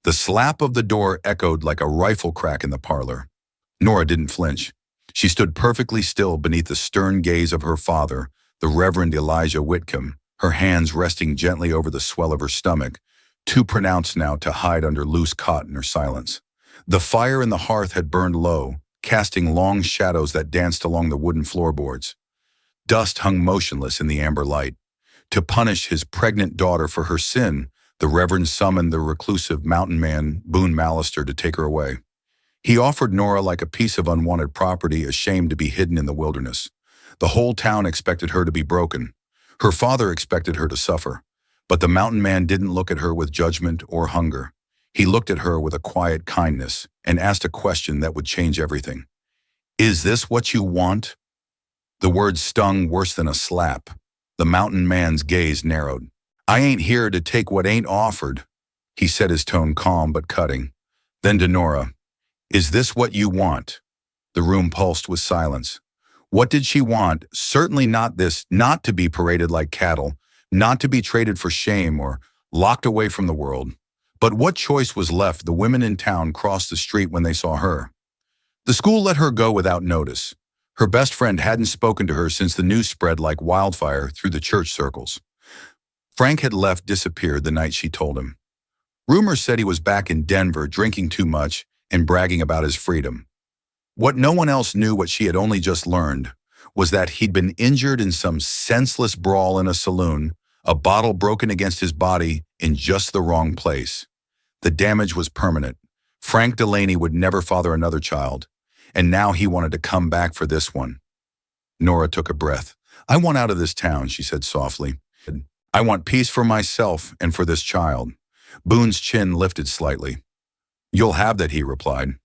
The slap of the door echoed like a rifle crack in the parlor. Nora didn't flinch. She stood perfectly still beneath the stern gaze of her father, the Reverend Elijah Whitcomb, her hands resting gently over the swell of her stomach, too pronounced now to hide under loose cotton or silence. The fire in the hearth had burned low, casting long shadows that danced along the wooden floorboards. Dust hung motionless in the amber light. To punish his pregnant daughter for her sin, the Reverend summoned the reclusive mountain man, Boone Mallister, to take her away. He offered Nora like a piece of unwanted property, ashamed to be hidden in the wilderness. The whole town expected her to be broken. Her father expected her to suffer. But the mountain man didn't look at her with judgment or hunger. He looked at her with a quiet kindness and asked a question that would change everything. "Is this what you want?" The words stung worse than a slap. The mountain man's gaze narrowed. "I ain't here to take what ain't offered," he said, his tone calm but cutting. Then to Nora, "Is this what you want?" The room pulsed with silence. What did she want? Certainly not this, not to be paraded like cattle, not to be traded for shame or locked away from the world. But what choice was left? The women in town crossed the street when they saw her. The school let her go without notice. Her best friend hadn't spoken to her since the news spread like wildfire through the church circles. Frank had disappeared the night she told him. Rumors said he was back in Denver drinking too much and bragging about his freedom. What no one else knew, what she had only just learned, was that he'd been injured in some senseless brawl in a saloon, a bottle broken against his body in just the wrong place. The damage was permanent. Frank Delaney would never father another child, and now he wanted to come back for this one. Nora took a breath. "I want out of this town," she said softly. "I want peace for myself and for this child." Boone's chin lifted slightly. "You'll have that," he replied.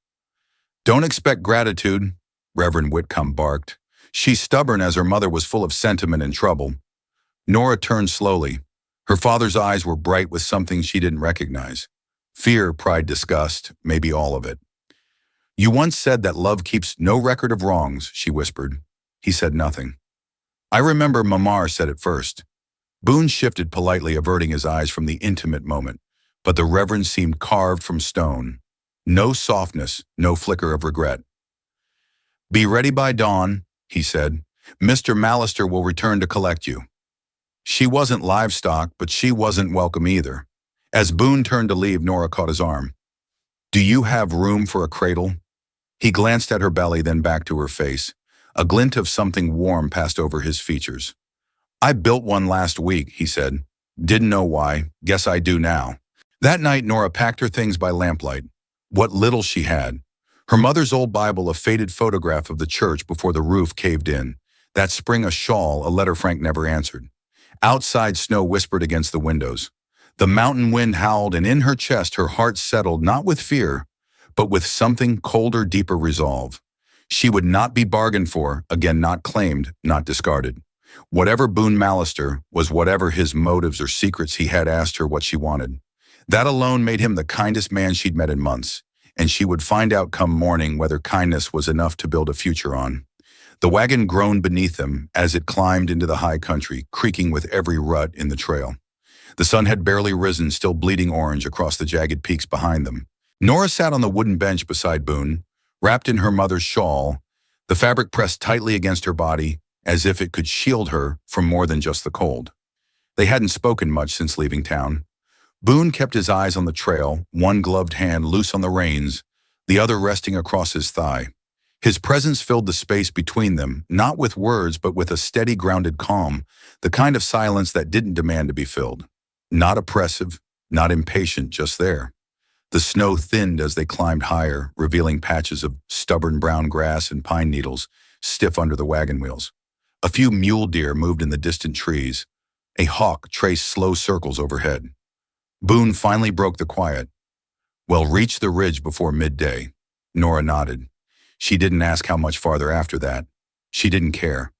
"Don't expect gratitude," Reverend Whitcomb barked. "She's stubborn as her mother was full of sentiment and trouble." Nora turned slowly. Her father's eyes were bright with something she didn't recognize. Fear, pride, disgust, maybe all of it. "You once said that love keeps no record of wrongs," she whispered. He said nothing. "I remember Mamar said it first." Boone shifted politely, averting his eyes from the intimate moment, but the Reverend seemed carved from stone. No softness, no flicker of regret. "Be ready by dawn," he said. "Mr. Mallister will return to collect you." She wasn't livestock, but she wasn't welcome either. As Boone turned to leave, Nora caught his arm. "Do you have room for a cradle?" He glanced at her belly, then back to her face. A glint of something warm passed over his features. "I built one last week," he said. "Didn't know why. Guess I do now." That night, Nora packed her things by lamplight. What little she had. Her mother's old Bible, a faded photograph of the church before the roof caved in. That spring, a shawl, a letter Frank never answered. Outside, snow whispered against the windows. The mountain wind howled, and in her chest her heart settled, not with fear, but with something colder, deeper resolve. She would not be bargained for, again not claimed, not discarded. Whatever Boone Mallister was, whatever his motives or secrets, he had asked her what she wanted. That alone made him the kindest man she'd met in months, and she would find out come morning whether kindness was enough to build a future on. The wagon groaned beneath them as it climbed into the high country, creaking with every rut in the trail. The sun had barely risen, still bleeding orange across the jagged peaks behind them. Nora sat on the wooden bench beside Boone, wrapped in her mother's shawl, the fabric pressed tightly against her body, as if it could shield her from more than just the cold. They hadn't spoken much since leaving town. Boone kept his eyes on the trail, one gloved hand loose on the reins, the other resting across his thigh. His presence filled the space between them, not with words, but with a steady, grounded calm, the kind of silence that didn't demand to be filled. Not oppressive, not impatient, just there. The snow thinned as they climbed higher, revealing patches of stubborn brown grass and pine needles stiff under the wagon wheels. A few mule deer moved in the distant trees. A hawk traced slow circles overhead. Boone finally broke the quiet. "We'll reach the ridge before midday." Nora nodded. She didn't ask how much farther after that. She didn't care.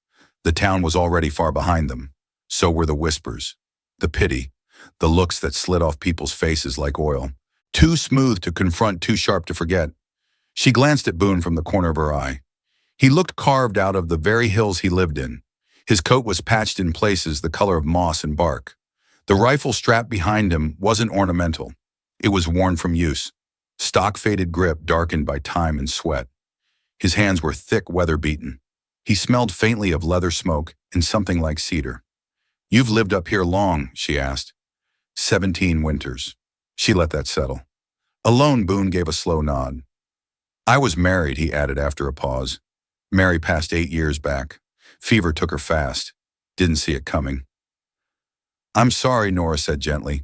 The town was already far behind them. So were the whispers, the pity, the looks that slid off people's faces like oil. Too smooth to confront, too sharp to forget. She glanced at Boone from the corner of her eye. He looked carved out of the very hills he lived in. His coat was patched in places the color of moss and bark. The rifle strapped behind him wasn't ornamental. It was worn from use. Stock-faded grip darkened by time and sweat. His hands were thick, weather-beaten. He smelled faintly of leather smoke and something like cedar. "You've lived up here long?" she asked. 17 winters. She let that settle. Alone, Boone gave a slow nod. "I was married," he added after a pause. "Mary passed 8 years back. Fever took her fast. Didn't see it coming." "I'm sorry," Nora said gently.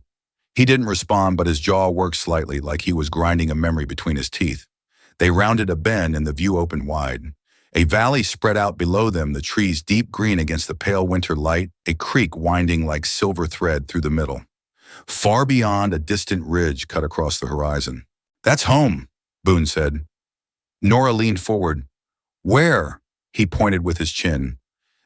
He didn't respond, but his jaw worked slightly, like he was grinding a memory between his teeth. They rounded a bend and the view opened wide. A valley spread out below them, the trees deep green against the pale winter light, a creek winding like silver thread through the middle. Far beyond, a distant ridge cut across the horizon. "That's home," Boone said. Nora leaned forward. "Where?" He pointed with his chin.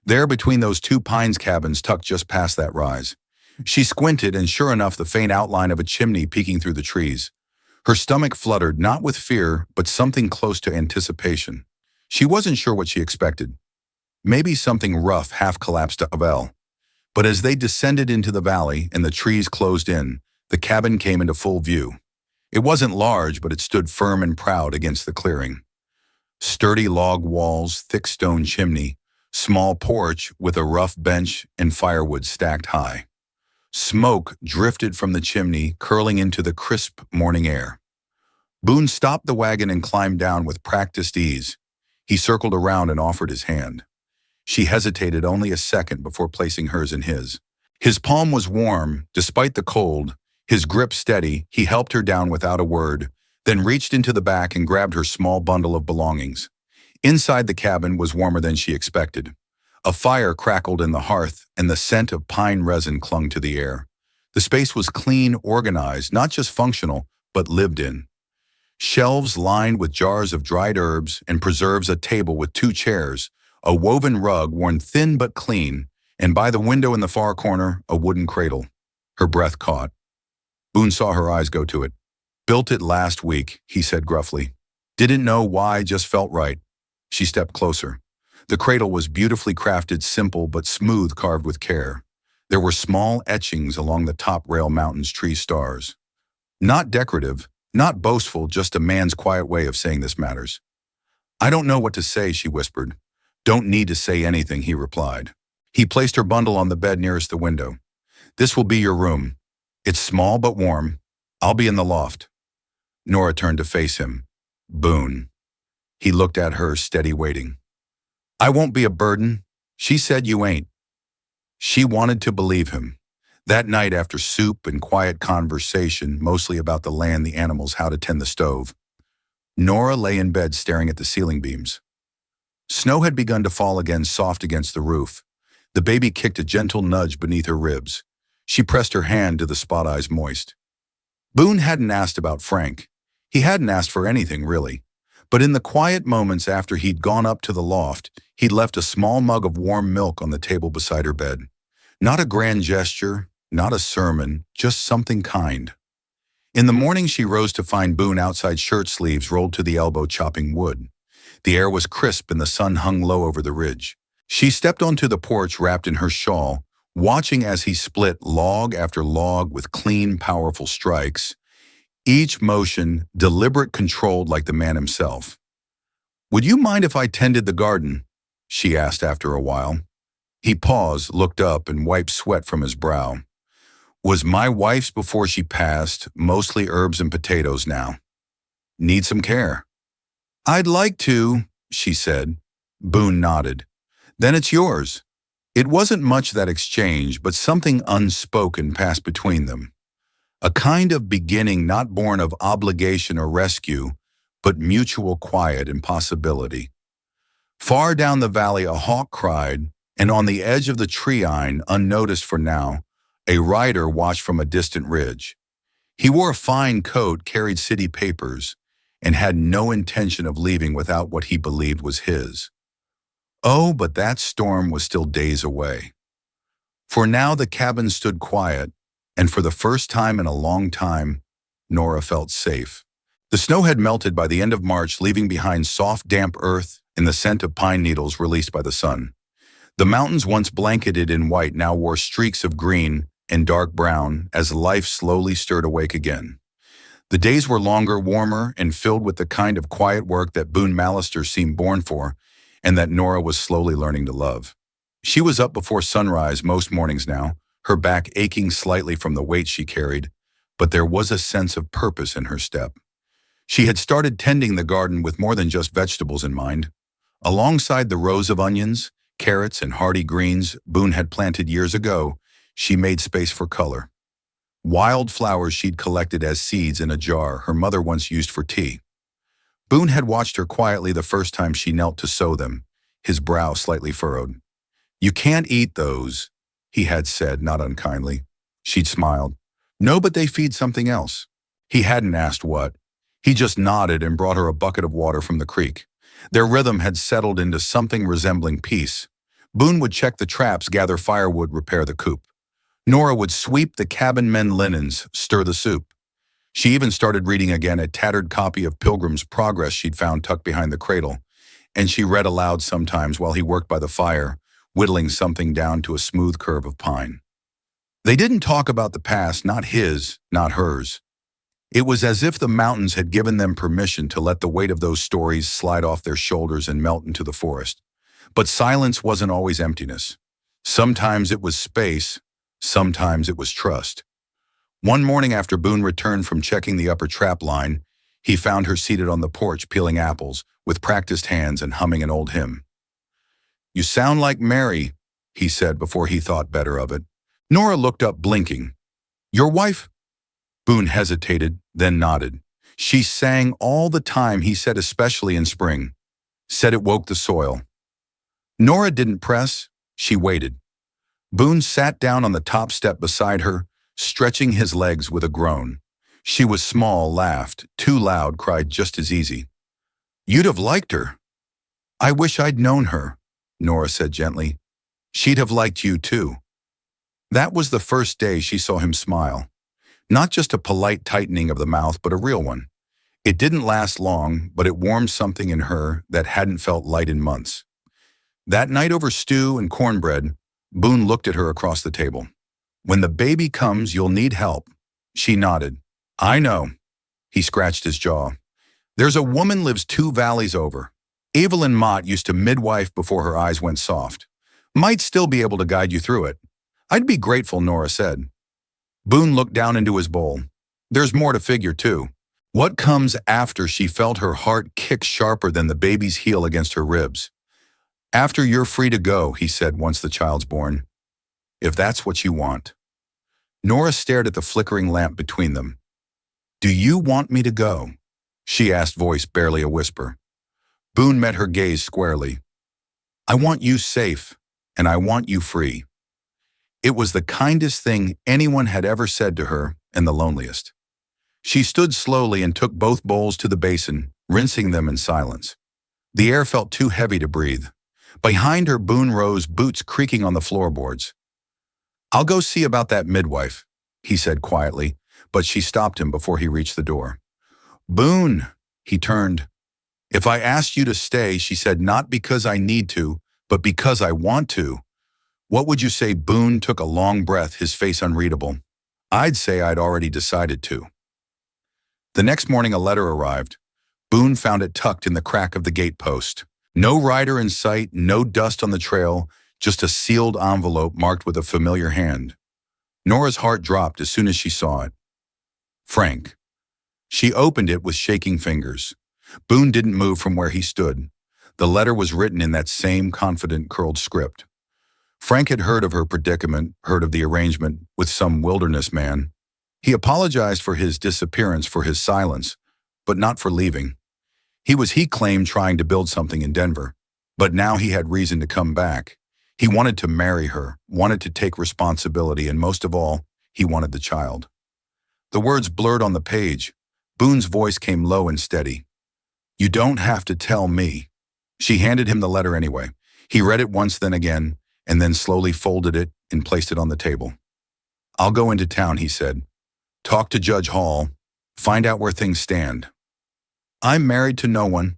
"There, between those 2 pines cabins tucked just past that rise." She squinted, and sure enough, the faint outline of a chimney peeking through the trees. Her stomach fluttered, not with fear, but something close to anticipation. She wasn't sure what she expected. Maybe something rough, half-collapsed Avel. But as they descended into the valley and the trees closed in, the cabin came into full view. It wasn't large, but it stood firm and proud against the clearing. Sturdy log walls, thick stone chimney, small porch with a rough bench and firewood stacked high. Smoke drifted from the chimney, curling into the crisp morning air. Boone stopped the wagon and climbed down with practiced ease. He circled around and offered his hand. She hesitated only a second before placing hers in his. His palm was warm, despite the cold, his grip steady. He helped her down without a word, then reached into the back and grabbed her small bundle of belongings. Inside the cabin was warmer than she expected. A fire crackled in the hearth, and the scent of pine resin clung to the air. The space was clean, organized, not just functional, but lived in. Shelves lined with jars of dried herbs and preserves, a table with 2 chairs, a woven rug worn thin but clean, and by the window in the far corner, a wooden cradle. Her breath caught. Boone saw her eyes go to it. "Built it last week," he said gruffly. "Didn't know why, just felt right." She stepped closer. The cradle was beautifully crafted, simple but smooth, carved with care. There were small etchings along the top rail mountain's tree stars. Not decorative, not boastful, just a man's quiet way of saying this matters. "I don't know what to say," she whispered. "Don't need to say anything," he replied. He placed her bundle on the bed nearest the window. "This will be your room. It's small but warm. I'll be in the loft." Nora turned to face him. "Boone." He looked at her, steady, waiting. "I won't be a burden." She said, "You ain't." She wanted to believe him. That night, after soup and quiet conversation, mostly about the land, the animals, how to tend the stove, Nora lay in bed staring at the ceiling beams. Snow had begun to fall again, soft against the roof. The baby kicked a gentle nudge beneath her ribs. She pressed her hand to the spot eyes moist. Boone hadn't asked about Frank. He hadn't asked for anything, really. But in the quiet moments after he'd gone up to the loft, he'd left a small mug of warm milk on the table beside her bed. Not a grand gesture, not a sermon, just something kind. In the morning, she rose to find Boone outside, shirt sleeves rolled to the elbow, chopping wood. The air was crisp and the sun hung low over the ridge. She stepped onto the porch wrapped in her shawl, watching as he split log after log with clean, powerful strikes, each motion deliberate, controlled, like the man himself. "Would you mind if I tended the garden?" she asked after a while. He paused, looked up, and wiped sweat from his brow. "Was my wife's before she passed, mostly herbs and potatoes now. Need some care." "I'd like to," she said. Boone nodded. "Then it's yours." It wasn't much, that exchange, but something unspoken passed between them. A kind of beginning not born of obligation or rescue, but mutual quiet and possibility. Far down the valley a hawk cried, and on the edge of the treeine, unnoticed for now, a rider watched from a distant ridge. He wore a fine coat, carried city papers, and had no intention of leaving without what he believed was his. Oh, but that storm was still days away. For now the cabin stood quiet, and for the first time in a long time, Nora felt safe. The snow had melted by the end of March, leaving behind soft, damp earth and the scent of pine needles released by the sun. The mountains, once blanketed in white, now wore streaks of green and dark brown as life slowly stirred awake again. The days were longer, warmer, and filled with the kind of quiet work that Boone Mallister seemed born for, and that Nora was slowly learning to love. She was up before sunrise most mornings now, her back aching slightly from the weight she carried, but there was a sense of purpose in her step. She had started tending the garden with more than just vegetables in mind. Alongside the rows of onions, carrots, and hardy greens Boone had planted years ago, she made space for color. Wild flowers she'd collected as seeds in a jar her mother once used for tea. Boone had watched her quietly the first time she knelt to sow them, his brow slightly furrowed. "You can't eat those," he had said, not unkindly. She'd smiled. "No, but they feed something else." He hadn't asked what. He just nodded and brought her a bucket of water from the creek. Their rhythm had settled into something resembling peace. Boone would check the traps, gather firewood, repair the coop. Nora would sweep the cabin men linens, stir the soup. She even started reading again a tattered copy of Pilgrim's Progress she'd found tucked behind the cradle, and she read aloud sometimes while he worked by the fire, whittling something down to a smooth curve of pine. They didn't talk about the past, not his, not hers. It was as if the mountains had given them permission to let the weight of those stories slide off their shoulders and melt into the forest. But silence wasn't always emptiness. Sometimes it was space, sometimes it was trust. One morning after Boone returned from checking the upper trap line, he found her seated on the porch peeling apples, with practiced hands and humming an old hymn. "You sound like Mary," he said before he thought better of it. Nora looked up, blinking. "Your wife?" Boone hesitated, then nodded. "She sang all the time," he said, "especially in spring. Said it woke the soil." Nora didn't press, she waited. Boone sat down on the top step beside her, stretching his legs with a groan. She was small, laughed, too loud, cried just as easy. "You'd have liked her." "I wish I'd known her," Nora said gently. "She'd have liked you too." That was the first day she saw him smile. Not just a polite tightening of the mouth, but a real one. It didn't last long, but it warmed something in her that hadn't felt light in months. That night over stew and cornbread, Boone looked at her across the table. "When the baby comes, you'll need help." She nodded. "I know." He scratched his jaw. "There's a woman lives 2 valleys over. Evelyn Mott used to midwife before her eyes went soft. Might still be able to guide you through it." "I'd be grateful," Nora said. Boone looked down into his bowl. "There's more to figure, too. What comes after?" She felt her heart kick sharper than the baby's heel against her ribs. "After you're free to go," he said once the child's born. "If that's what you want." Nora stared at the flickering lamp between them. "Do you want me to go?" she asked, voice barely a whisper. Boone met her gaze squarely. "I want you safe, and I want you free." It was the kindest thing anyone had ever said to her, and the loneliest. She stood slowly and took both bowls to the basin, rinsing them in silence. The air felt too heavy to breathe. Behind her, Boone rose, boots creaking on the floorboards. "I'll go see about that midwife," he said quietly, but she stopped him before he reached the door. "Boone," he turned. "If I asked you to stay," she said, "not because I need to, but because I want to. What would you say?" Boone took a long breath, his face unreadable. "I'd say I'd already decided to." The next morning a letter arrived. Boone found it tucked in the crack of the gatepost. No rider in sight, no dust on the trail, just a sealed envelope marked with a familiar hand. Nora's heart dropped as soon as she saw it. Frank. She opened it with shaking fingers. Boone didn't move from where he stood. The letter was written in that same confident, curled script. Frank had heard of her predicament, heard of the arrangement with some wilderness man. He apologized for his disappearance, for his silence, but not for leaving. He claimed, trying to build something in Denver. But now he had reason to come back. He wanted to marry her, wanted to take responsibility, and most of all, he wanted the child. The words blurred on the page. Boone's voice came low and steady. "You don't have to tell me." She handed him the letter anyway. He read it once, then again, and then slowly folded it and placed it on the table. "I'll go into town," he said. "Talk to Judge Hall. Find out where things stand." "I'm married to no one,"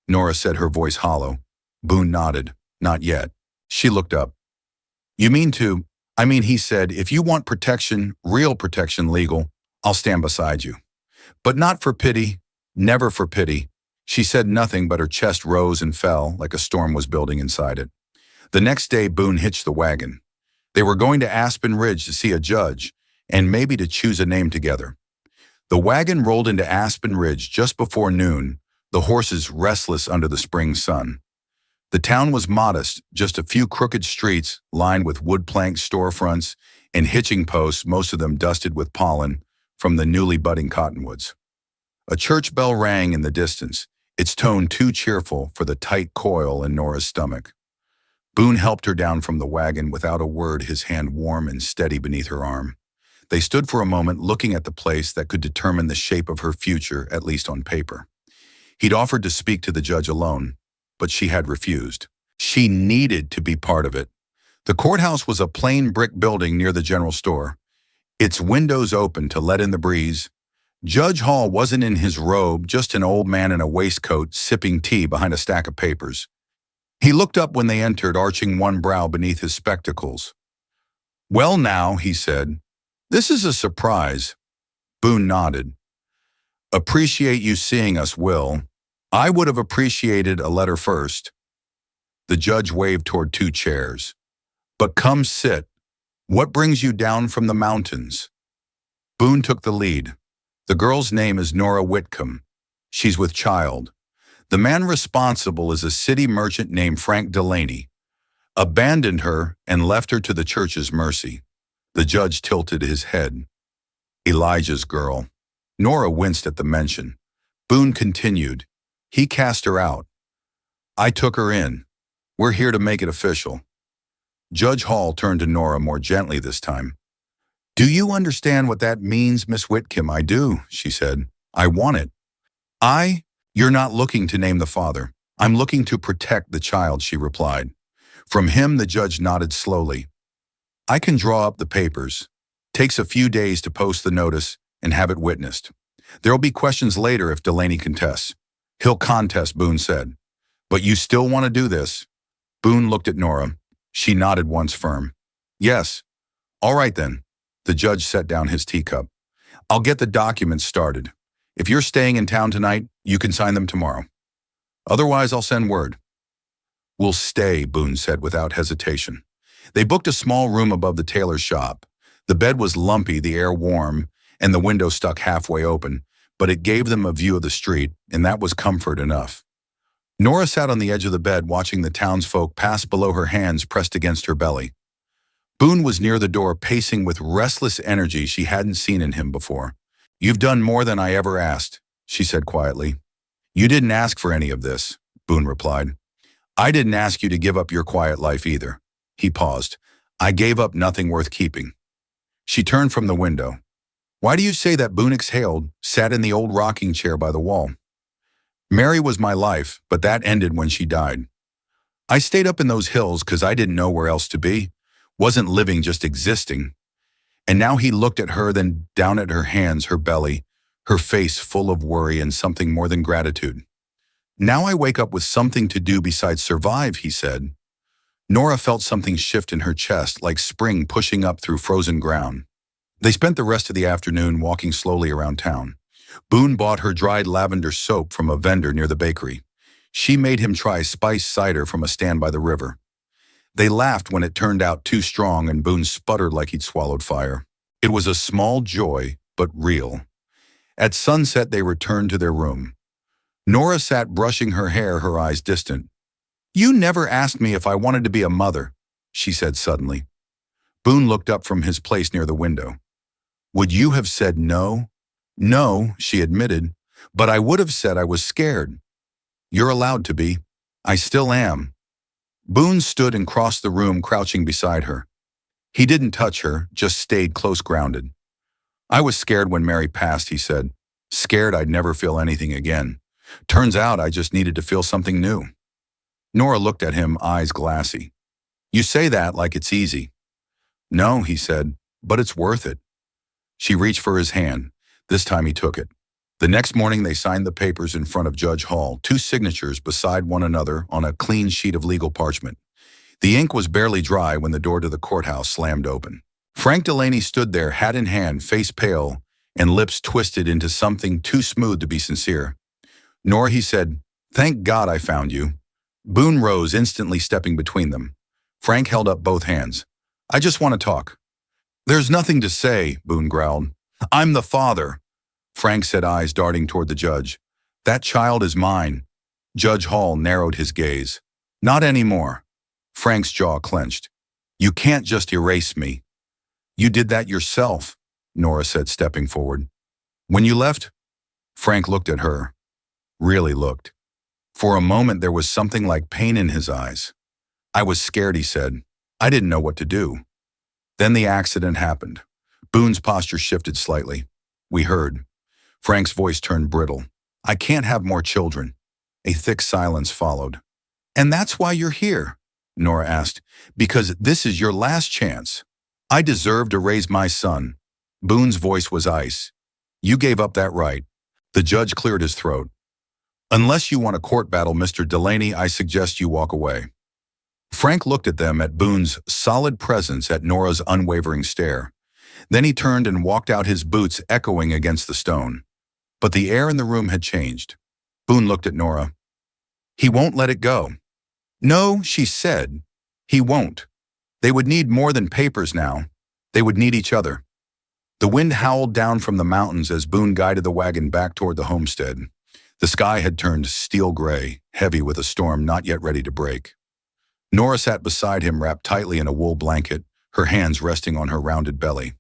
Nora said, her voice hollow. Boone nodded. "Not yet." She looked up. "You mean to?" He said, "if you want protection, real protection, legal, I'll stand beside you. But not for pity, never for pity. She said nothing, but her chest rose and fell like a storm was building inside it. The next day, Boone hitched the wagon. They were going to Aspen Ridge to see a judge, and maybe to choose a name together. The wagon rolled into Aspen Ridge just before noon, the horses restless under the spring sun. The town was modest, just a few crooked streets lined with wood-plank storefronts and hitching posts, most of them dusted with pollen from the newly budding cottonwoods. A church bell rang in the distance, its tone too cheerful for the tight coil in Nora's stomach. Boone helped her down from the wagon without a word, his hand warm and steady beneath her arm. They stood for a moment looking at the place that could determine the shape of her future, at least on paper. He'd offered to speak to the judge alone, but she had refused. She needed to be part of it. The courthouse was a plain brick building near the general store, its windows open to let in the breeze. Judge Hall wasn't in his robe, just an old man in a waistcoat sipping tea behind a stack of papers. He looked up when they entered, arching one brow beneath his spectacles. "Well now," he said, "this is a surprise." Boone nodded. "Appreciate you seeing us, Will. I would have appreciated a letter first." The judge waved toward two chairs. "But come sit. What brings you down from the mountains?" Boone took the lead. "The girl's name is Nora Whitcomb. She's with child. The man responsible is a city merchant named Frank Delaney. Abandoned her and left her to the church's mercy." The judge tilted his head. "Elijah's girl." Nora winced at the mention. Boone continued. "He cast her out. I took her in. We're here to make it official." Judge Hall turned to Nora more gently this time. "Do you understand what that means, Miss Whitcomb?" "I do," she said. "I want it." You're not looking to name the father. I'm looking to protect the child," she replied. From him, the judge nodded slowly. "I can draw up the papers. Takes a few days to post the notice and have it witnessed. There'll be questions later if Delaney contests." "He'll contest," Boone said. "But you still want to do this?" Boone looked at Nora. She nodded once firm. "Yes." "All right then." The judge set down his teacup. "I'll get the documents started. If you're staying in town tonight, you can sign them tomorrow. Otherwise, I'll send word." "We'll stay," Boone said without hesitation. They booked a small room above the tailor's shop. The bed was lumpy, the air warm, and the window stuck halfway open, but it gave them a view of the street, and that was comfort enough. Nora sat on the edge of the bed watching the townsfolk pass below her, hands pressed against her belly. Boone was near the door, pacing with restless energy she hadn't seen in him before. "You've done more than I ever asked," she said quietly. "You didn't ask for any of this," Boone replied. "I didn't ask you to give up your quiet life either." He paused. "I gave up nothing worth keeping." She turned from the window. "Why do you say that?" Boone exhaled, sat in the old rocking chair by the wall. "Mary was my life, but that ended when she died. I stayed up in those hills because I didn't know where else to be. Wasn't living, just existing." And now he looked at her, then down at her hands, her belly, her face full of worry and something more than gratitude. "Now I wake up with something to do besides survive," he said. Nora felt something shift in her chest, like spring pushing up through frozen ground. They spent the rest of the afternoon walking slowly around town. Boone bought her dried lavender soap from a vendor near the bakery. She made him try spiced cider from a stand by the river. They laughed when it turned out too strong and Boone sputtered like he'd swallowed fire. It was a small joy, but real. At sunset, they returned to their room. Nora sat brushing her hair, her eyes distant. "You never asked me if I wanted to be a mother," she said suddenly. Boone looked up from his place near the window. "Would you have said no?" "No," she admitted, "but I would have said I was scared." "You're allowed to be. I still am." Boone stood and crossed the room, crouching beside her. He didn't touch her, just stayed close, grounded. "I was scared when Mary passed," he said. "Scared I'd never feel anything again. Turns out I just needed to feel something new." Nora looked at him, eyes glassy. "You say that like it's easy." "No," he said, "but it's worth it." She reached for his hand. This time he took it. The next morning they signed the papers in front of Judge Hall, two signatures beside one another on a clean sheet of legal parchment. The ink was barely dry when the door to the courthouse slammed open. Frank Delaney stood there, hat in hand, face pale, and lips twisted into something too smooth to be sincere. "Nora," he said, "thank God I found you." Boone rose, instantly stepping between them. Frank held up both hands. "I just want to talk." "There's nothing to say," Boone growled. "I'm the father," Frank said, eyes darting toward the judge. "That child is mine." Judge Hall narrowed his gaze. "Not anymore." Frank's jaw clenched. "You can't just erase me." "You did that yourself," Nora said, stepping forward. "When you left?" Frank looked at her. Really looked. For a moment there was something like pain in his eyes. "I was scared," he said. "I didn't know what to do." Then the accident happened. Boone's posture shifted slightly. "We heard." Frank's voice turned brittle. "I can't have more children." A thick silence followed. "And that's why you're here?" Nora asked. "Because this is your last chance. I deserve to raise my son." Boone's voice was ice. "You gave up that right." The judge cleared his throat. "Unless you want a court battle, Mr. Delaney, I suggest you walk away." Frank looked at them, at Boone's solid presence, at Nora's unwavering stare. Then he turned and walked out, his boots echoing against the stone. But the air in the room had changed. Boone looked at Nora. "He won't let it go." "No," she said. "He won't. They would need more than papers now. They would need each other." The wind howled down from the mountains as Boone guided the wagon back toward the homestead. The sky had turned steel gray, heavy with a storm not yet ready to break. Nora sat beside him, wrapped tightly in a wool blanket, her hands resting on her rounded belly.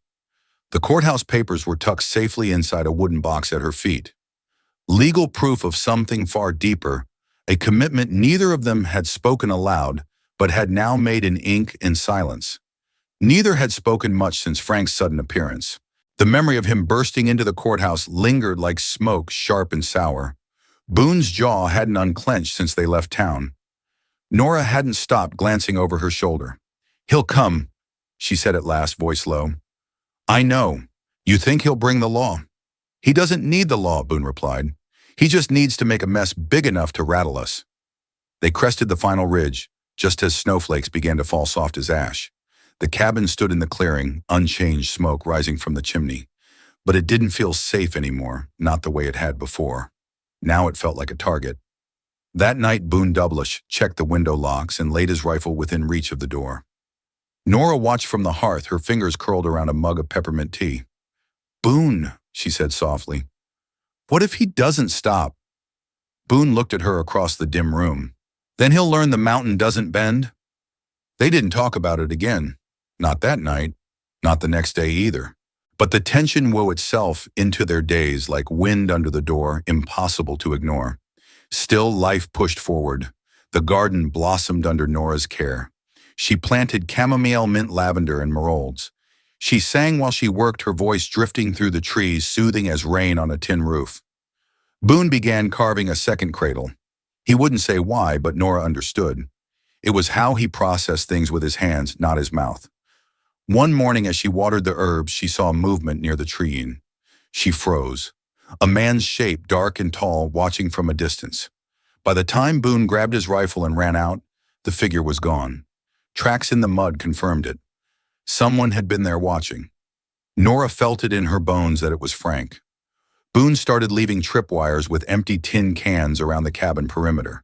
The courthouse papers were tucked safely inside a wooden box at her feet. Legal proof of something far deeper, a commitment neither of them had spoken aloud, but had now made in ink and silence. Neither had spoken much since Frank's sudden appearance. The memory of him bursting into the courthouse lingered like smoke, sharp and sour. Boone's jaw hadn't unclenched since they left town. Nora hadn't stopped glancing over her shoulder. "He'll come," she said at last, voice low. "I know. You think he'll bring the law?" "He doesn't need the law," Boone replied. "He just needs to make a mess big enough to rattle us." They crested the final ridge, just as snowflakes began to fall soft as ash. The cabin stood in the clearing, unchanged, smoke rising from the chimney. But it didn't feel safe anymore, not the way it had before. Now it felt like a target. That night, Boone Doublish checked the window locks and laid his rifle within reach of the door. Nora watched from the hearth, her fingers curled around a mug of peppermint tea. "Boone," she said softly, "what if he doesn't stop?" Boone looked at her across the dim room. "Then he'll learn the mountain doesn't bend." They didn't talk about it again. Not that night, not the next day either. But the tension wove itself into their days like wind under the door, impossible to ignore. Still, life pushed forward. The garden blossomed under Nora's care. She planted chamomile, mint, lavender, and marolds. She sang while she worked, her voice drifting through the trees, soothing as rain on a tin roof. Boone began carving a second cradle. He wouldn't say why, but Nora understood. It was how he processed things with his hands, not his mouth. One morning as she watered the herbs, she saw movement near the tree. She froze. A man's shape, dark and tall, watching from a distance. By the time Boone grabbed his rifle and ran out, the figure was gone. Tracks in the mud confirmed it. Someone had been there watching. Nora felt it in her bones that it was Frank. Boone started leaving tripwires with empty tin cans around the cabin perimeter.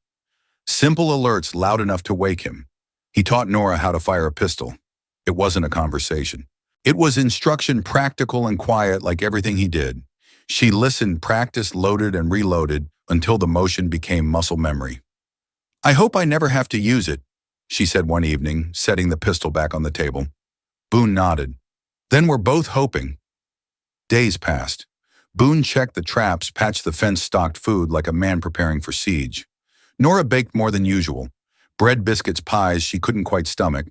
Simple alerts loud enough to wake him. He taught Nora how to fire a pistol. It wasn't a conversation. It was instruction, practical and quiet like everything he did. She listened, practiced, loaded and reloaded until the motion became muscle memory. "I hope I never have to use it," she said one evening, setting the pistol back on the table. Boone nodded. "Then we're both hoping." Days passed. Boone checked the traps, patched the fence, stocked food like a man preparing for siege. Nora baked more than usual. Bread, biscuits, pies she couldn't quite stomach,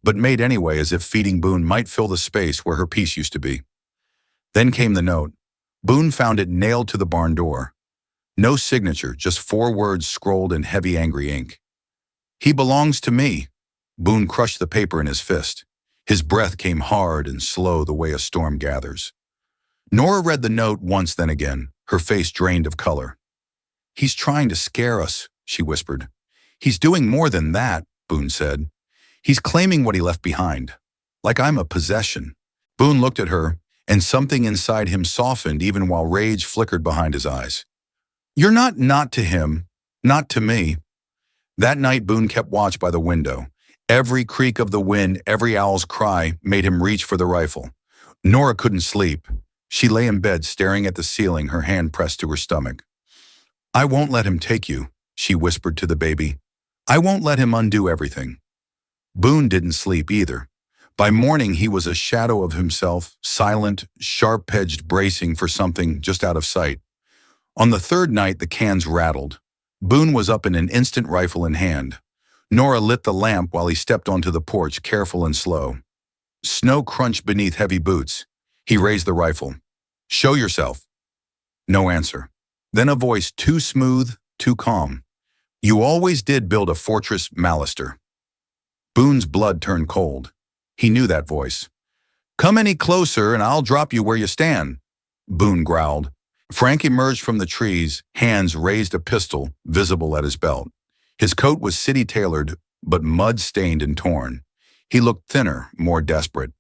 but made anyway as if feeding Boone might fill the space where her peace used to be. Then came the note. Boone found it nailed to the barn door. No signature, just 4 words scrolled in heavy, angry ink. "He belongs to me." Boone crushed the paper in his fist. His breath came hard and slow the way a storm gathers. Nora read the note once, then again, her face drained of color. "He's trying to scare us," she whispered. "He's doing more than that," Boone said. "He's claiming what he left behind, like I'm a possession." Boone looked at her, and something inside him softened even while rage flickered behind his eyes. "You're not to him, not to me." That night Boone kept watch by the window. Every creak of the wind, every owl's cry made him reach for the rifle. Nora couldn't sleep. She lay in bed staring at the ceiling, her hand pressed to her stomach. "I won't let him take you," she whispered to the baby. "I won't let him undo everything." Boone didn't sleep either. By morning he was a shadow of himself, silent, sharp-edged, bracing for something just out of sight. On the third night the cans rattled. Boone was up in an instant, rifle in hand. Nora lit the lamp while he stepped onto the porch, careful and slow. Snow crunched beneath heavy boots. He raised the rifle. "Show yourself." No answer. Then a voice too smooth, too calm. "You always did build a fortress, Mallister." Boone's blood turned cold. He knew that voice. "Come any closer and I'll drop you where you stand," Boone growled. Frank emerged from the trees, hands raised, a pistol visible at his belt. His coat was city-tailored, but mud-stained and torn. He looked thinner, more desperate.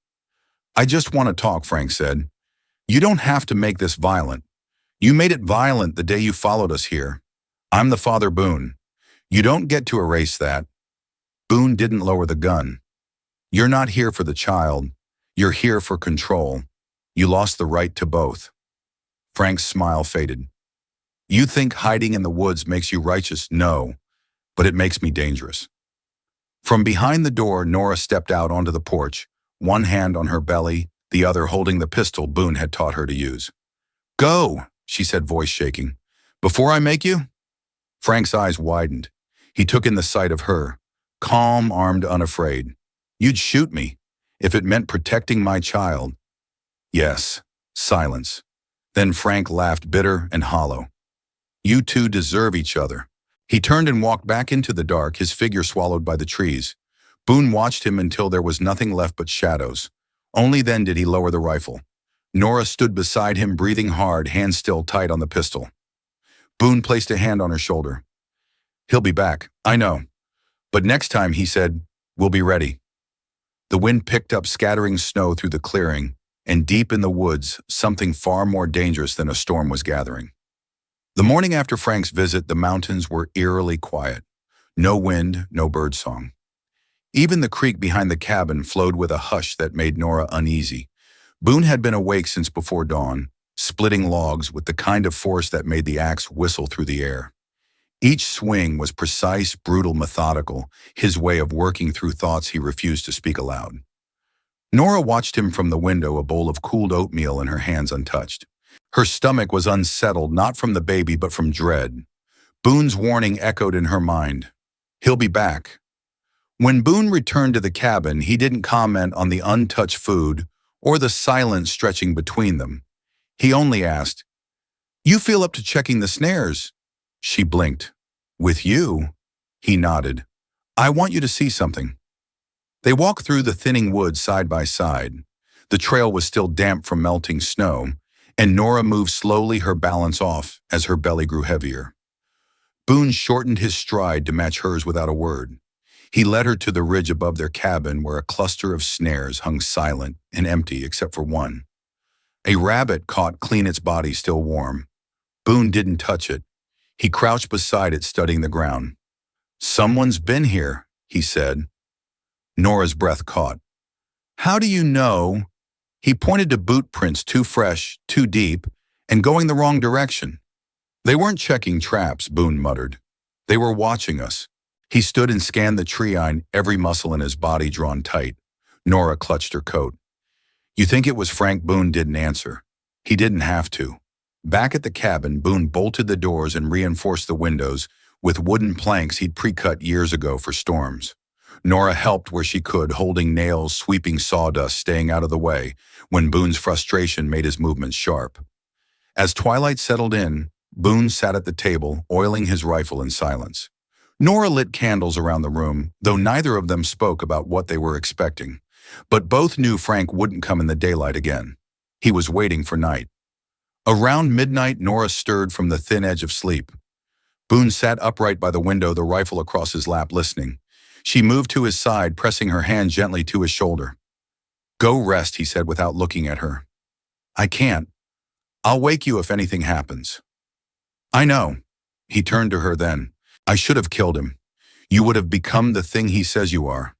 "I just want to talk," Frank said. "You don't have to make this violent. You made it violent the day you followed us here. I'm the Father Boone. You don't get to erase that." Boone didn't lower the gun. "You're not here for the child. You're here for control. You lost the right to both." Frank's smile faded. "You think hiding in the woods makes you righteous? No, but it makes me dangerous." From behind the door, Nora stepped out onto the porch, one hand on her belly, the other holding the pistol Boone had taught her to use. "Go," she said, voice shaking. "Before I make you?" Frank's eyes widened. He took in the sight of her, calm, armed, unafraid. "You'd shoot me, if it meant protecting my child." "Yes." Silence. Then Frank laughed, bitter and hollow. "You two deserve each other." He turned and walked back into the dark, his figure swallowed by the trees. Boone watched him until there was nothing left but shadows. Only then did he lower the rifle. Nora stood beside him, breathing hard, hands still tight on the pistol. Boone placed a hand on her shoulder. "He'll be back, I know. But next time," he said, "we'll be ready." The wind picked up, scattering snow through the clearing, and deep in the woods, something far more dangerous than a storm was gathering. The morning after Frank's visit, the mountains were eerily quiet. No wind, no birdsong. Even the creek behind the cabin flowed with a hush that made Nora uneasy. Boone had been awake since before dawn, splitting logs with the kind of force that made the axe whistle through the air. Each swing was precise, brutal, methodical, his way of working through thoughts he refused to speak aloud. Nora watched him from the window, a bowl of cooled oatmeal in her hands untouched. Her stomach was unsettled, not from the baby, but from dread. Boone's warning echoed in her mind. He'll be back. When Boone returned to the cabin, he didn't comment on the untouched food or the silence stretching between them. He only asked, "You feel up to checking the snares?" She blinked. "With you?" He nodded. "I want you to see something." They walked through the thinning woods side by side. The trail was still damp from melting snow, and Nora moved slowly, her balance off as her belly grew heavier. Boone shortened his stride to match hers without a word. He led her to the ridge above their cabin where a cluster of snares hung silent and empty except for one. A rabbit caught clean, its body still warm. Boone didn't touch it. He crouched beside it, studying the ground. "Someone's been here," he said. Nora's breath caught. "How do you know?" He pointed to boot prints, too fresh, too deep, and going the wrong direction. "They weren't checking traps," Boone muttered. "They were watching us." He stood and scanned the tree-line, every muscle in his body drawn tight. Nora clutched her coat. "You think it was Frank?" Boone didn't answer. He didn't have to. Back at the cabin, Boone bolted the doors and reinforced the windows with wooden planks he'd pre-cut years ago for storms. Nora helped where she could, holding nails, sweeping sawdust, staying out of the way, when Boone's frustration made his movements sharp. As twilight settled in, Boone sat at the table, oiling his rifle in silence. Nora lit candles around the room, though neither of them spoke about what they were expecting. But both knew Frank wouldn't come in the daylight again. He was waiting for night. Around midnight, Nora stirred from the thin edge of sleep. Boone sat upright by the window, the rifle across his lap, listening. She moved to his side, pressing her hand gently to his shoulder. "Go rest," he said without looking at her. I can't. I'll wake you if anything happens. I know. He turned to her then. I should have killed him. You would have become the thing he says you are.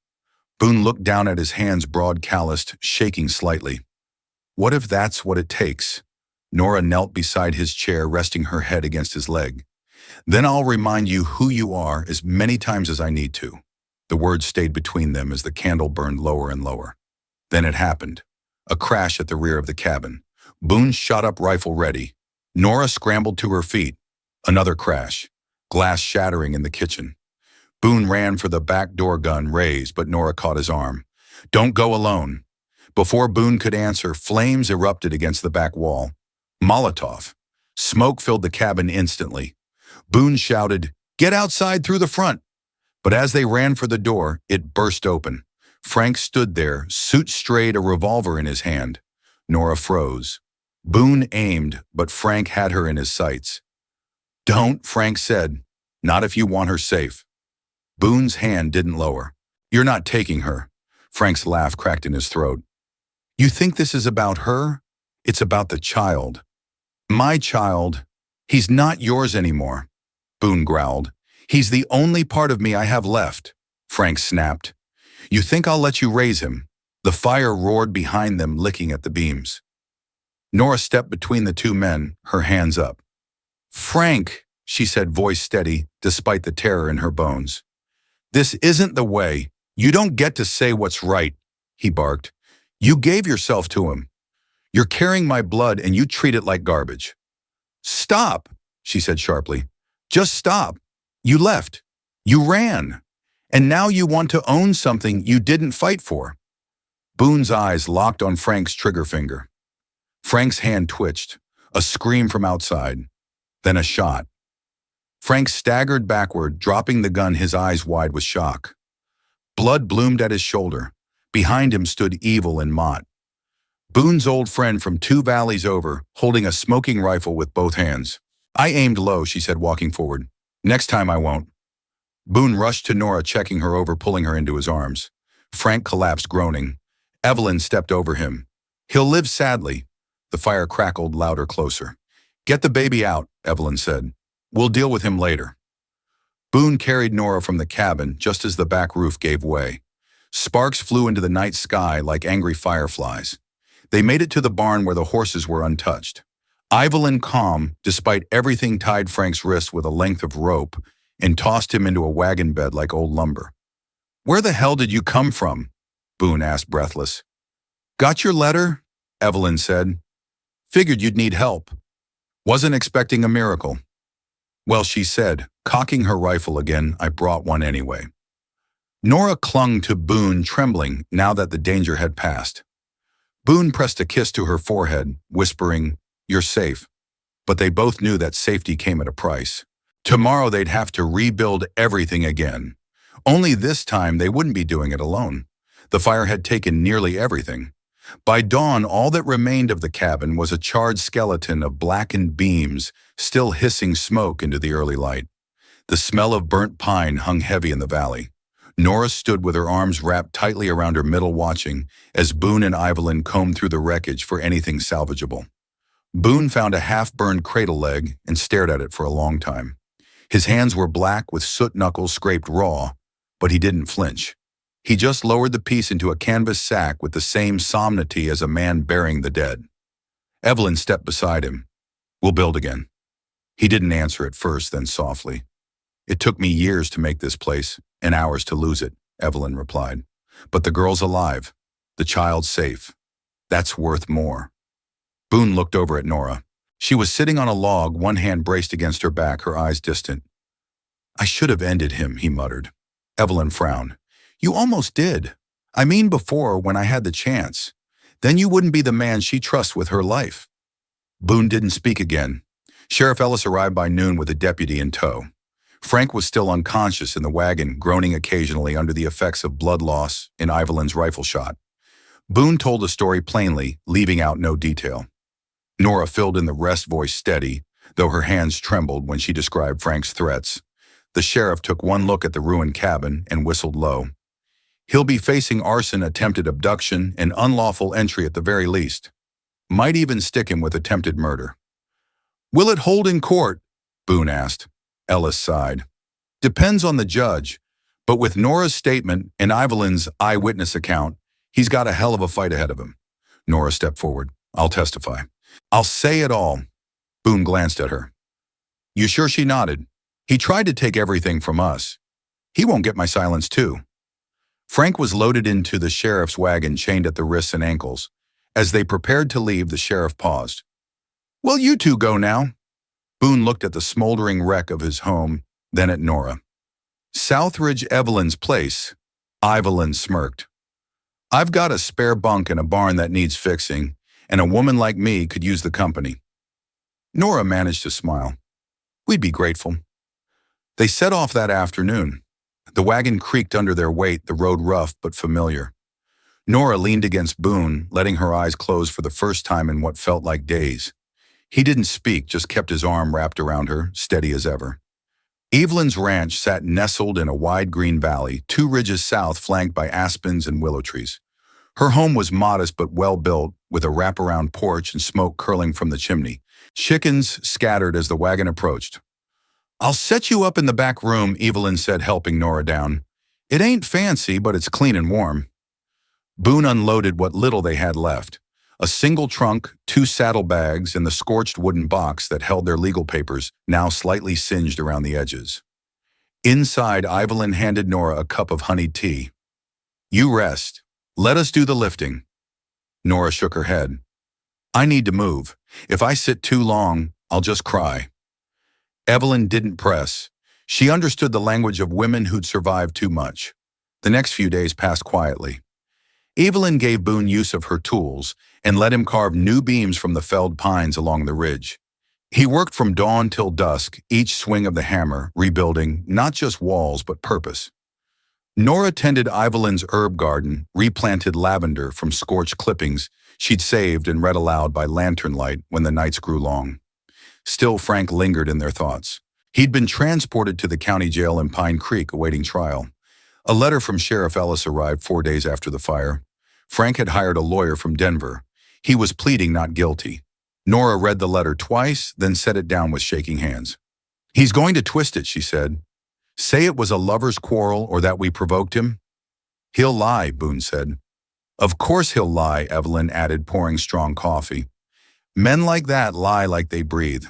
Boone looked down at his hands, broad calloused, shaking slightly. What if that's what it takes? Nora knelt beside his chair, resting her head against his leg. Then I'll remind you who you are as many times as I need to. The words stayed between them as the candle burned lower and lower. Then it happened. A crash at the rear of the cabin. Boone shot up, rifle ready. Nora scrambled to her feet. Another crash. Glass shattering in the kitchen. Boone ran for the back door, gun raised, but Nora caught his arm. Don't go alone. Before Boone could answer, flames erupted against the back wall. Molotov. Smoke filled the cabin instantly. Boone shouted, "Get outside through the front!" But as they ran for the door, it burst open. Frank stood there, suit straight, a revolver in his hand. Nora froze. Boone aimed, but Frank had her in his sights. Don't, Frank said. Not if you want her safe. Boone's hand didn't lower. You're not taking her. Frank's laugh cracked in his throat. You think this is about her? It's about the child. My child. He's not yours anymore. Boone growled. He's the only part of me I have left. Frank snapped. You think I'll let you raise him? The fire roared behind them, licking at the beams. Nora stepped between the two men, her hands up. Frank, she said, voice steady, despite the terror in her bones. This isn't the way. You don't get to say what's right, he barked. You gave yourself to him. You're carrying my blood and you treat it like garbage. Stop, she said sharply. Just stop. You left. You ran. And now you want to own something you didn't fight for. Boone's eyes locked on Frank's trigger finger. Frank's hand twitched, a scream from outside, then a shot. Frank staggered backward, dropping the gun, his eyes wide with shock. Blood bloomed at his shoulder. Behind him stood Evil and Mott. Boone's old friend from 2 valleys over, holding a smoking rifle with both hands. I aimed low, she said, walking forward. Next time I won't. Boone rushed to Nora, checking her over, pulling her into his arms. Frank collapsed, groaning. Evelyn stepped over him. He'll live sadly. The fire crackled louder, closer. Get the baby out, Evelyn said. We'll deal with him later. Boone carried Nora from the cabin just as the back roof gave way. Sparks flew into the night sky like angry fireflies. They made it to the barn where the horses were untouched. Evelyn calm, despite everything, tied Frank's wrists with a length of rope and tossed him into a wagon bed like old lumber. Where the hell did you come from? Boone asked, breathless. Got your letter? Evelyn said. Figured you'd need help. Wasn't expecting a miracle. Well, she said, cocking her rifle again, I brought one anyway. Nora clung to Boone, trembling now that the danger had passed. Boone pressed a kiss to her forehead, whispering, You're safe. But they both knew that safety came at a price. Tomorrow they'd have to rebuild everything again. Only this time they wouldn't be doing it alone. The fire had taken nearly everything. By dawn, all that remained of the cabin was a charred skeleton of blackened beams, still hissing smoke into the early light. The smell of burnt pine hung heavy in the valley. Nora stood with her arms wrapped tightly around her middle, watching as Boone and Evelyn combed through the wreckage for anything salvageable. Boone found a half-burned cradle leg and stared at it for a long time. His hands were black with soot knuckles scraped raw, but he didn't flinch. He just lowered the piece into a canvas sack with the same solemnity as a man burying the dead. Evelyn stepped beside him. We'll build again. He didn't answer at first, then softly. It took me years to make this place, and hours to lose it, Evelyn replied. But the girl's alive. The child's safe. That's worth more. Boone looked over at Nora. She was sitting on a log, one hand braced against her back, her eyes distant. I should have ended him, he muttered. Evelyn frowned. You almost did. I mean before, when I had the chance. Then you wouldn't be the man she trusts with her life. Boone didn't speak again. Sheriff Ellis arrived by noon with a deputy in tow. Frank was still unconscious in the wagon, groaning occasionally under the effects of blood loss in Evelyn's rifle shot. Boone told the story plainly, leaving out no detail. Nora filled in the rest, voice steady, though her hands trembled when she described Frank's threats. The sheriff took one look at the ruined cabin and whistled low. He'll be facing arson, attempted abduction, and unlawful entry at the very least. might even stick him with attempted murder. Will it hold in court? Boone asked. Ellis sighed. Depends on the judge, but with Nora's statement and Evelyn's eyewitness account, he's got a hell of a fight ahead of him. Nora stepped forward. I'll testify. I'll say it all. Boone glanced at her. You sure? She nodded. He tried to take everything from us. He won't get my silence too. Frank was loaded into the sheriff's wagon, chained at the wrists and ankles. As they prepared to leave, the sheriff paused. Well, you two go now. Boone looked at the smoldering wreck of his home, then at Nora. Southridge Evelyn's place. Evelyn smirked. I've got a spare bunk in a barn that needs fixing, and a woman like me could use the company. Nora managed to smile. We'd be grateful. They set off that afternoon. The wagon creaked under their weight, the road rough but familiar. Nora leaned against Boone, letting her eyes close for the first time in what felt like days. He didn't speak, just kept his arm wrapped around her, steady as ever. Evelyn's ranch sat nestled in a wide green valley, 2 ridges south flanked by aspens and willow trees. Her home was modest but well-built, with a wraparound porch and smoke curling from the chimney. Chickens scattered as the wagon approached. I'll set you up in the back room, Evelyn said, helping Nora down. It ain't fancy, but it's clean and warm. Boone unloaded what little they had left. A single trunk, 2 saddlebags, and the scorched wooden box that held their legal papers, now slightly singed around the edges. Inside, Evelyn handed Nora a cup of honeyed tea. You rest. Let us do the lifting. Nora shook her head. I need to move. If I sit too long, I'll just cry. Evelyn didn't press. She understood the language of women who'd survived too much. The next few days passed quietly. Evelyn gave Boone use of her tools and let him carve new beams from the felled pines along the ridge. He worked from dawn till dusk, each swing of the hammer, rebuilding not just walls but purpose. Nora tended Evelyn's herb garden, replanted lavender from scorched clippings she'd saved and read aloud by lantern light when the nights grew long. Still, Frank lingered in their thoughts. He'd been transported to the county jail in Pine Creek awaiting trial. A letter from Sheriff Ellis arrived 4 days after the fire. Frank had hired a lawyer from Denver. He was pleading not guilty. Nora read the letter twice, then set it down with shaking hands. He's going to twist it, she said. Say it was a lover's quarrel or that we provoked him. He'll lie, Boone said. Of course he'll lie, Evelyn added, pouring strong coffee. Men like that lie like they breathe.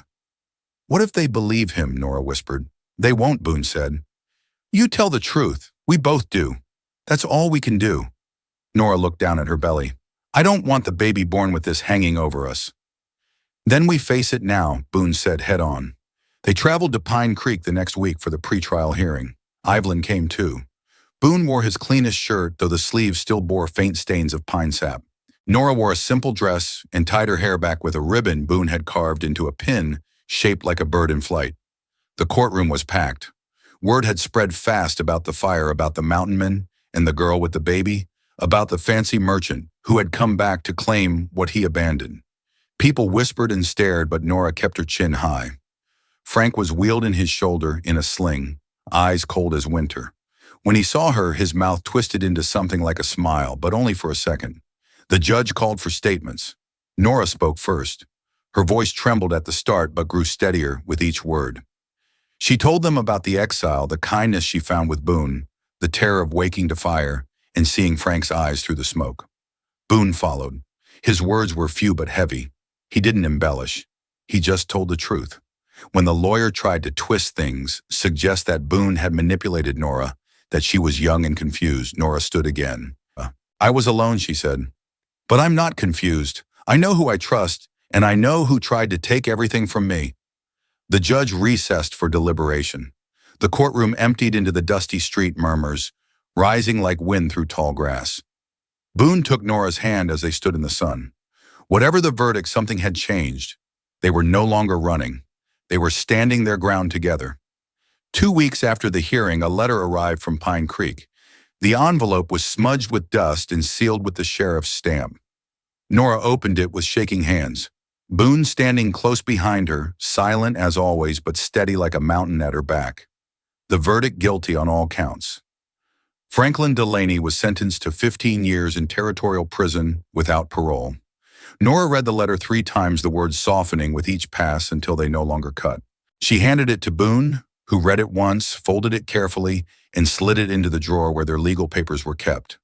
What if they believe him, Nora whispered. They won't, Boone said. You tell the truth. We both do. That's all we can do. Nora looked down at her belly. I don't want the baby born with this hanging over us. Then we face it now, Boone said head on. They traveled to Pine Creek the next week for the pretrial hearing. Evelyn came too. Boone wore his cleanest shirt, though the sleeves still bore faint stains of pine sap. Nora wore a simple dress and tied her hair back with a ribbon Boone had carved into a pin shaped like a bird in flight. The courtroom was packed. Word had spread fast about the fire, about the mountain men and the girl with the baby, about the fancy merchant who had come back to claim what he abandoned. People whispered and stared, but Nora kept her chin high. Frank was wheeled in his shoulder in a sling, eyes cold as winter. When he saw her, his mouth twisted into something like a smile, but only for a second. The judge called for statements. Nora spoke first. Her voice trembled at the start, but grew steadier with each word. She told them about the exile, the kindness she found with Boone, the terror of waking to fire and seeing Frank's eyes through the smoke. Boone followed. His words were few but heavy. He didn't embellish. He just told the truth. When the lawyer tried to twist things, suggest that Boone had manipulated Nora, that she was young and confused, Nora stood again. I was alone, she said. But I'm not confused. I know who I trust, and I know who tried to take everything from me. The judge recessed for deliberation. The courtroom emptied into the dusty street murmurs, rising like wind through tall grass. Boone took Nora's hand as they stood in the sun. Whatever the verdict, something had changed. They were no longer running. They were standing their ground together. 2 weeks after the hearing, a letter arrived from Pine Creek. The envelope was smudged with dust and sealed with the sheriff's stamp. Nora opened it with shaking hands. Boone standing close behind her, silent as always, but steady like a mountain at her back. The verdict: guilty on all counts. Franklin Delaney was sentenced to 15 years in territorial prison without parole. Nora read the letter 3 times, the words softening with each pass until they no longer cut. She handed it to Boone, who read it once, folded it carefully, and slid it into the drawer where their legal papers were kept.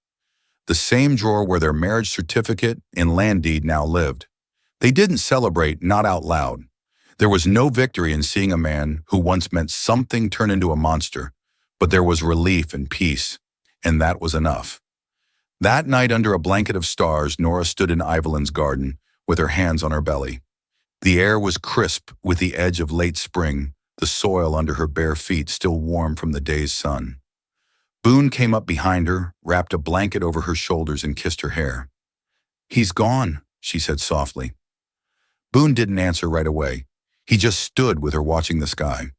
The same drawer where their marriage certificate and land deed now lived. They didn't celebrate, not out loud. There was no victory in seeing a man who once meant something turn into a monster, but there was relief and peace, and that was enough. That night, under a blanket of stars, Nora stood in Evelyn's garden with her hands on her belly. The air was crisp with the edge of late spring, the soil under her bare feet still warm from the day's sun. Boone came up behind her, wrapped a blanket over her shoulders, and kissed her hair. "He's gone," she said softly. Boone didn't answer right away. He just stood with her, watching the sky.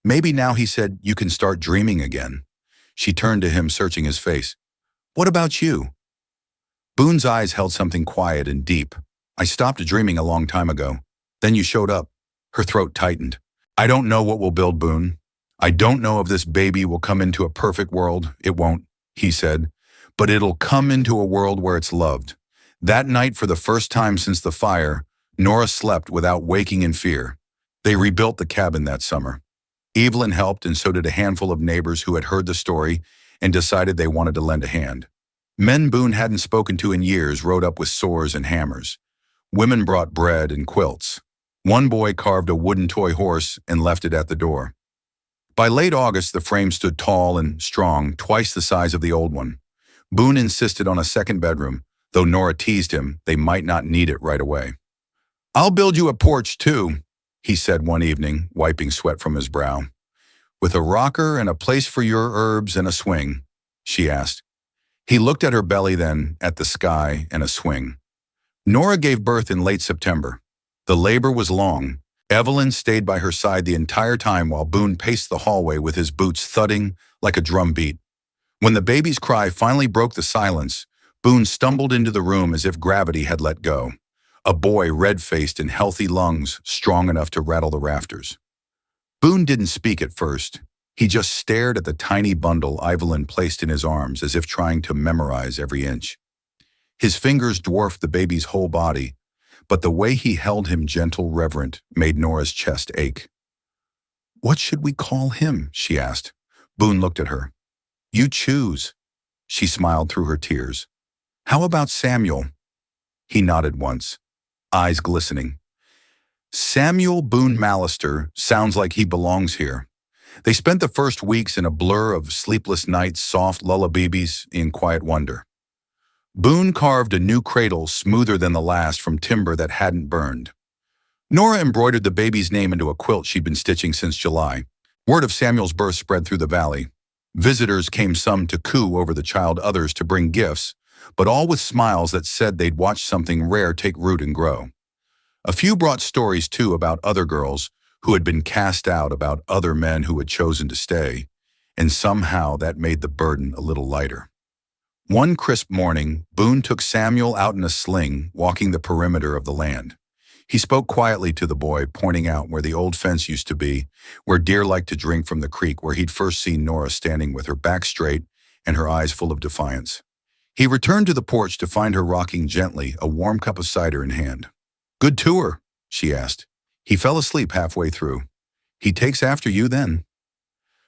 "Maybe now," he said, "you can start dreaming again." She turned to him, searching his face. "What about you?" Boone's eyes held something quiet and deep. "I stopped dreaming a long time ago. Then you showed up." Her throat tightened. "I don't know what will build, Boone. I don't know if this baby will come into a perfect world. It won't," he said. "But it'll come into a world where it's loved." That night, for the first time since the fire, Nora slept without waking in fear. They rebuilt the cabin that summer. Evelyn helped, and so did a handful of neighbors who had heard the story and decided they wanted to lend a hand. Men Boone hadn't spoken to in years rode up with swords and hammers. Women brought bread and quilts. One boy carved a wooden toy horse and left it at the door. By late August, the frame stood tall and strong, twice the size of the old one. Boone insisted on a second bedroom, though Nora teased him they might not need it right away. "I'll build you a porch, too," he said one evening, wiping sweat from his brow. "With a rocker and a place for your herbs and a swing?" she asked. He looked at her belly, then at the sky and a swing. Nora gave birth in late September. The labor was long. Evelyn stayed by her side the entire time while Boone paced the hallway with his boots thudding like a drum beat. When the baby's cry finally broke the silence, Boone stumbled into the room as if gravity had let go. A boy, red-faced and healthy lungs, strong enough to rattle the rafters. Boone didn't speak at first. He just stared at the tiny bundle Evelyn placed in his arms as if trying to memorize every inch. His fingers dwarfed the baby's whole body, but the way he held him, gentle, reverent, made Nora's chest ache. "What should we call him?" she asked. Boone looked at her. "You choose." She smiled through her tears. "How about Samuel?" He nodded once, eyes glistening. "Samuel Boone Mallister sounds like he belongs here." They spent the first weeks in a blur of sleepless nights, soft lullabies, in quiet wonder. Boone carved a new cradle smoother than the last from timber that hadn't burned. Nora embroidered the baby's name into a quilt she'd been stitching since July. Word of Samuel's birth spread through the valley. Visitors came, some to coo over the child, others to bring gifts, but all with smiles that said they'd watched something rare take root and grow. A few brought stories, too, about other girls who had been cast out, about other men who had chosen to stay, and somehow that made the burden a little lighter. One crisp morning, Boone took Samuel out in a sling, walking the perimeter of the land. He spoke quietly to the boy, pointing out where the old fence used to be, where deer liked to drink from the creek, where he'd first seen Nora standing with her back straight and her eyes full of defiance. He returned to the porch to find her rocking gently, a warm cup of cider in hand. "Good tour?" she asked. He fell asleep halfway through. "He takes after you, then?"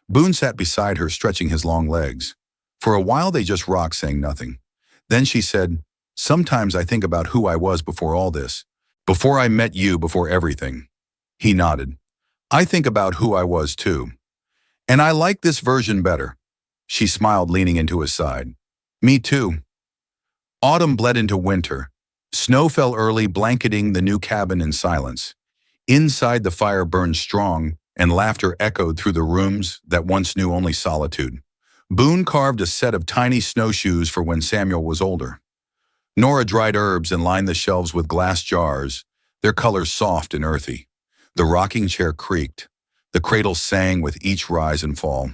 Boone sat beside her, stretching his long legs. For a while they just rocked, saying nothing. Then she said, "Sometimes I think about who I was before all this. Before I met you, before everything." He nodded. "I think about who I was, too. And I like this version better." She smiled, leaning into his side. "Me too." Autumn bled into winter. Snow fell early, blanketing the new cabin in silence. Inside, the fire burned strong, and laughter echoed through the rooms that once knew only solitude. Boone carved a set of tiny snowshoes for when Samuel was older. Nora dried herbs and lined the shelves with glass jars, their colors soft and earthy. The rocking chair creaked. The cradle sang with each rise and fall.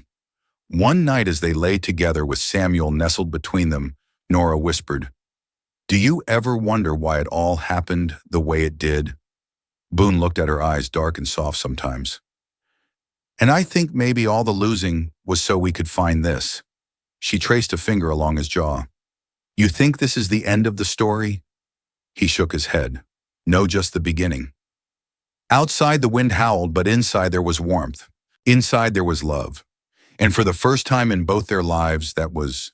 One night, as they lay together with Samuel nestled between them, Nora whispered, "Do you ever wonder why it all happened the way it did?" Boone looked at her, eyes dark and soft sometimes. "And I think maybe all the losing was so we could find this." She traced a finger along his jaw. "You think this is the end of the story?" He shook his head. No, just the beginning. Outside the wind howled, but inside there was warmth. Inside there was love. And for the first time in both their lives, that was